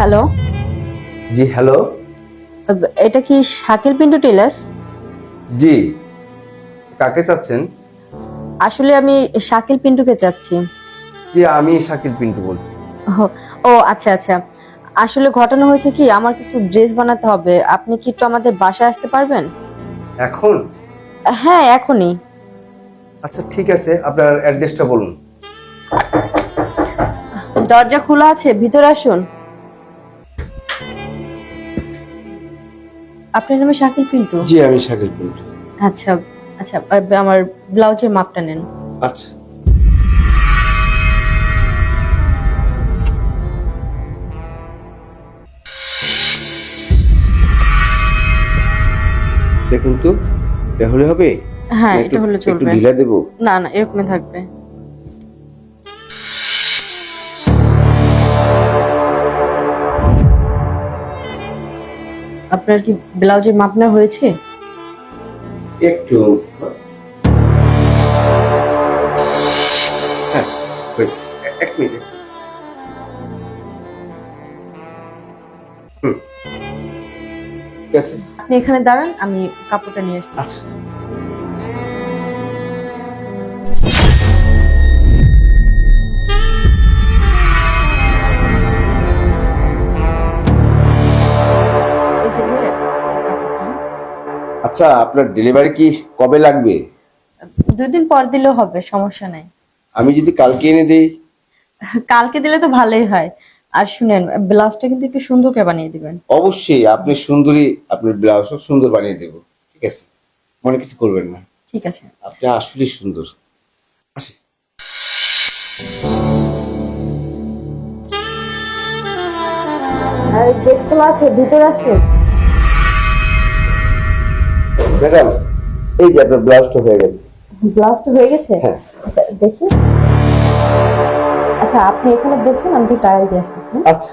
Hello, জি hello. এটা কি Shakil Pintu tailors? জি, কাকে চাচ্ছেন? আসলে আমি শাকিল পিন্টুকে চাচ্ছি। জি আমি শাকিল পিন্টু বলছি। ও ও, আচ্ছা আচ্ছা। আসলে ঘটনা হয়েছে কি, আমার কিছু ড্রেস বানাতে হবে। আপনি কি একটু আমাদের বাসায় আসতে পারবেন? এখন? হ্যাঁ, এখনই। আচ্ছা ঠিক আছে, আপনার অ্যাড্রেসটা বলুন। দরজা খোলা আছে, ভিতরে আসুন। আপনার নামে শাকিল পিন্টু? জি আমি শাকিল পিন্টু। আচ্ছা আচ্ছা, আমার ব্লাউজের মাপটা নেন। আচ্ছা দেখুন তো, এটা হলে হবে? হ্যাঁ, না এটা হলে একটু চলবে। ঢিলা দেবো? না না, এরকমই থাকবে। আপনার কি ব্লাউজের মাপ নেওয়া হয়েছে? একটু, হ্যাঁ হয়েছে। এক মিনিট। হুম, ঠিক আছে। আপনি এখানে দাঁড়ান, আমি কাপড়টা নিয়ে আসছি। আচ্ছা এই যে নিয়ে কাপড়টা। আচ্ছা, আপনার ডেলিভারি কি কবে লাগবে? 2 দিন পর দিলেও হবে, সমস্যা নাই। আমি যদি কালকে এনে দিই? কালকে দিলে তো ভালোই হয়। আর শুনেন, ব্লাউজটা কিন্তু একটু সুন্দর করে বানিয়ে দিবেন। অবশ্যই, আপনি সুন্দরী, আপনার ব্লাউজও সুন্দর বানিয়ে দেবো। ঠিক আছে, মনে কিছু করবেন না। ঠিক আছে। আপনি আসলে সুন্দর। আসি। আর গেট খোলা আছে, ভিতরে আছে। ম্যাডাম, এই যে আপনার ব্লাউজটা হয়ে গেছে। ব্লাউজটা হয়ে গেছে? হ্যাঁ। আচ্ছা দেখি। আচ্ছা, আপনি এখানে বসুন, আমি একটু ট্রায়াল দিয়ে আসতেছি। আচ্ছা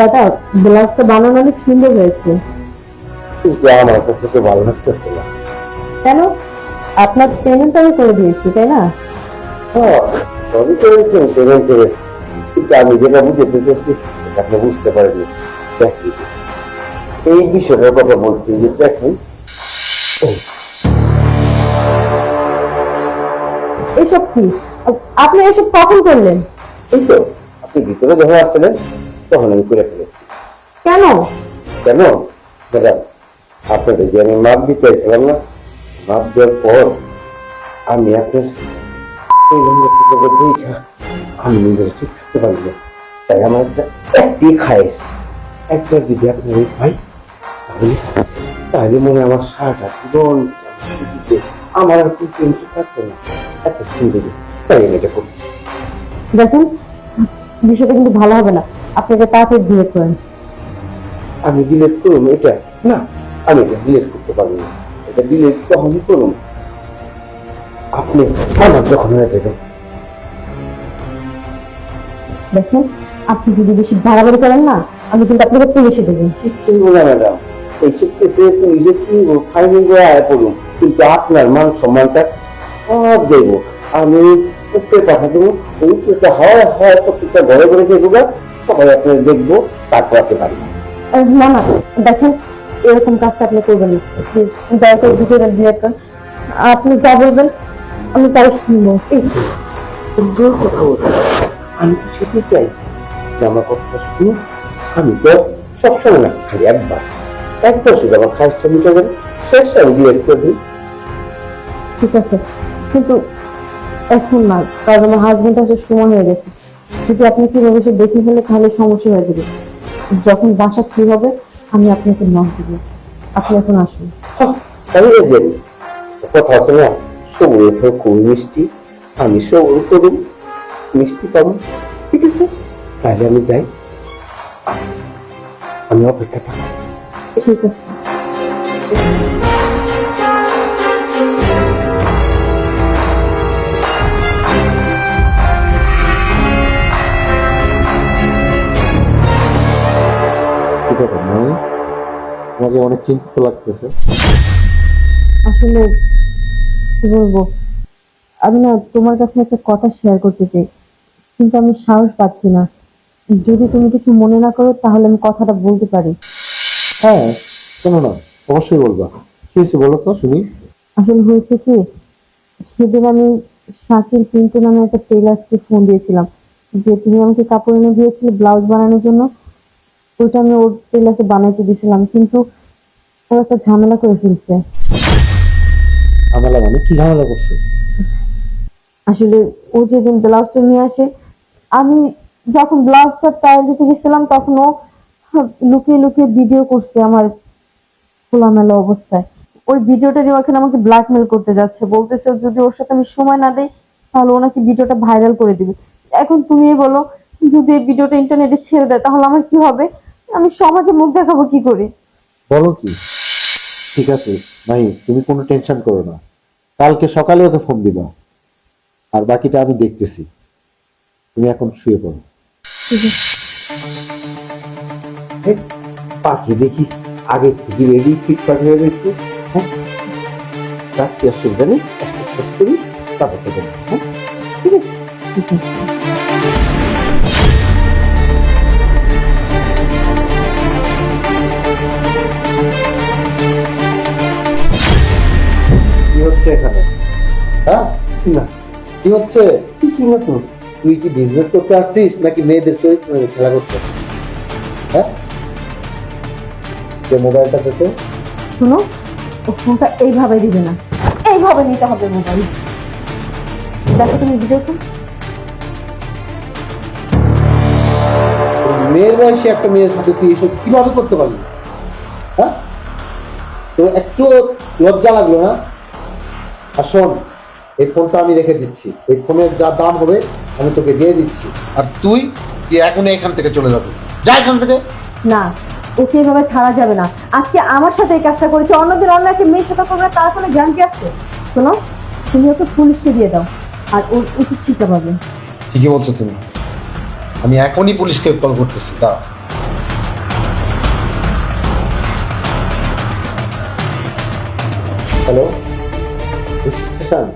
দাদা, ব্লাউজটা বানানো অনেক সুন্দর হয়েছে। কিন্তু আমার কাছে তো ভালো লাগতেছে না। কেন? আপনার পেমেন্ট আমি করে দিয়েছি, তাই না? হ্যাঁ, সবই করেছেন পেমেন্ট করে, কিন্তু আমি যেটা বুঝতে চাচ্ছি এটা আপনি বুঝতে পারেননি। দেখেন, এই বিষয়টার কথা বলছি যে দেখেন, এসব কি? আপনি এসব কখন করলেন? এই তো আপনি ভিতরে যখন আসছিলেন তখন আমি করে ফেলেছি। কেন? কেন ম্যাডাম, আপনাদের যে আমি মাপ দিতে চাইছিলাম না, মাপ দেওয়ার পর আমি আপনার এই রঙের থেকে দেখা আমি নিজের ঠিক থাকতে পারি না। তাই আমার একটি খায়েশ, একবার যদি আপনার এই ভাই, তাহলে তাহলে মনে হয় আমার সারাটা জীবন আমার আর কোনো টেনশন থাকবে না। এত সুন্দর, তাই আমি এটা করছি। দেখুন, বিষয়টা কিন্তু ভালো হবে না। আপনি এটা তাড়াতাড়ি ডিলেট করেন। আমি ডিলেট করুন এটা? না, আমি এটা ডিলেট করতে পারবো না। এটা ডিলেট তখনই করুন আপনি আমার যখন হয়ে যাবেন। দেখুন, আপনি যদি বেশি বাড়াবাড়ি করেন না, আমি কিন্তু আপনাকে পুলিশে দেবো। কিচ্ছুই না ম্যাডাম, এইসব কেসে নিজে কি ফাইলিং করে আয় পড়ুন, কিন্তু আপনার মান সম্মানটা সব দেব আমি। উপরে পাঠা দেবো, ওই উপরে হয় হয় প্রত্যেকটা ঘরে ঘরে দেখবো, সবাই আপনার দেখবো, তারপর আপনি পারবেন। না না, দেখেন, এরকম কাজটা আপনি করবেন না। প্লিজ দয়া করে ভিডিওটা ডিলেট করেন। আপনি যা বলবেন আমি তাই শুনবো। এই সুন্দর কথা বলতে আমি কি শুনতে চাই, আপনি আমার কথা শুনুন। আমি তো সবসময় না, খালি একবার শুধু আমার খাসটা মিটে যাবে, শেষ আমি বিয়ে করে দিই। ঠিক আছে, কিন্তু এখন না, কারণ আমার হাজবেন্ড আসার সময় হয়ে গেছে। যদি আপনি কিভাবে সে দেখে ফেলে তাহলে সমস্যা হয়ে যাবে। যখন বাসা ফ্রি হবে আমি আপনাকে নক দিব। আপনি এখন আসুন। আমি এই যে কথা আছে না, সবুজ খুব মিষ্টি, আমি সবুজ করুন মিষ্টি পাবো। ঠিক আছে, তাহলে আমি যাই, আমি অপেক্ষা থাকি। ঠিক আছে। কি ব্যাপার নয়, তোমাকে অনেক চিন্তিত লাগতেছে। আসলে কি বলবো, আমি না তোমার কাছে একটা কথা শেয়ার করতে চাই, কিন্তু আমি সাহস পাচ্ছি না। যদি তুমি কিছু মনে না করো তাহলে আমি কথাটা বলতে পারি। হ্যাঁ, শোনো না, অবশ্যই বলবা। কি হয়েছে বলো তো শুনি। আসলে হয়েছে কি, সেদিন আমি শাকিল পিন্টু নামে একটা টেলার্সকে ফোন দিয়েছিলাম, যে তুমি আমাকে কাপড় এনে দিয়েছিলে ব্লাউজ বানানোর জন্য। ওইটা আমি ওর টেলার্সে বানাইতে দিয়েছিলাম, কিন্তু ও একটা ঝামেলা করে ফেলছে। ঝামেলা মানে কি ঝামেলা করছে? আসলে ও যেদিন ব্লাউজটা নিয়ে আসে, আমি যখন ব্লাউজটা ট্রায়াল দিতে গেছিলাম তখন ও লুকিয়ে লুকিয়ে ভিডিও করছে আমার খোলামেলা অবস্থায়। ওই ভিডিওটা নিয়ে এখন আমাকে ব্ল্যাকমেল করতে যাচ্ছে, বলতেছে যদি ওর সাথে আমি সময় না দেই তাহলে ও নাকি ভিডিওটা ভাইরাল করে দিবে। এখন তুমি বলো, যদি এই ভিডিওটা ইন্টারনেটে ছেড়ে দেয় তাহলে আমার কি হবে? আমি সমাজে মুখ দেখাবো কি করে? বলো কি? ঠিক আছে ভাই, তুমি কোনো টেনশন করো না, কালকে সকালে ওকে ফোন দিবা, আর বাকিটা আমি দেখতেছি। তুমি এখন শুয়ে পড়ো। এই পাখি দেখি আগে থেকে রেডি ফিটফাট হয়ে গেছে। হ্যাঁ, রাখছি, অসুবিধা নেই, শেষ করি, তারপর তো যাবো। হ্যাঁ, ঠিক আছে। ঠিক আছে। কি হচ্ছে এখানে? হ্যাঁ, না, কি হচ্ছে? কিছুই না তো। তুই কি বিজনেস করতে আসছিস নাকি মেয়েদের চরিত্র নিয়ে খেলা করতে আসছিস? হ্যাঁ, যে মোবাইলটা পেতে। শোনো, ও ফোনটা এইভাবে দিবে না, এইভাবে নিতে হবে মোবাইল। দেখো তুমি ভিডিওটা। মেয়ের বয়সে একটা মেয়ের সাথে তুই এসব কিভাবে করতে পারলি? হ্যাঁ, তোর একটু লজ্জা লাগলো না? আর শোন, এই ফোনটা আমি রেখে দিচ্ছি, এই ফোনের যা দাম হবে আমি তোকে দিয়ে দিচ্ছি, আর তুই এখন এখান থেকে চলে যাবি। যা এখান থেকে। না, ওকে এভাবে ছাড়া যাবে না। আজকে আমার সাথে এই কাজটা করেছে, অন্যদিন অন্য একটা মেয়ের সাথে করবে, তার কোনো জ্ঞান কি আছে? শোনো, তুমি ওকে পুলিশকে দিয়ে দাও, আর ওর উচিত শিক্ষা পাবে। ঠিকই বলছো তুমি, আমি এখনই পুলিশকে কল করতেছি। তা হ্যালো স্টেশন,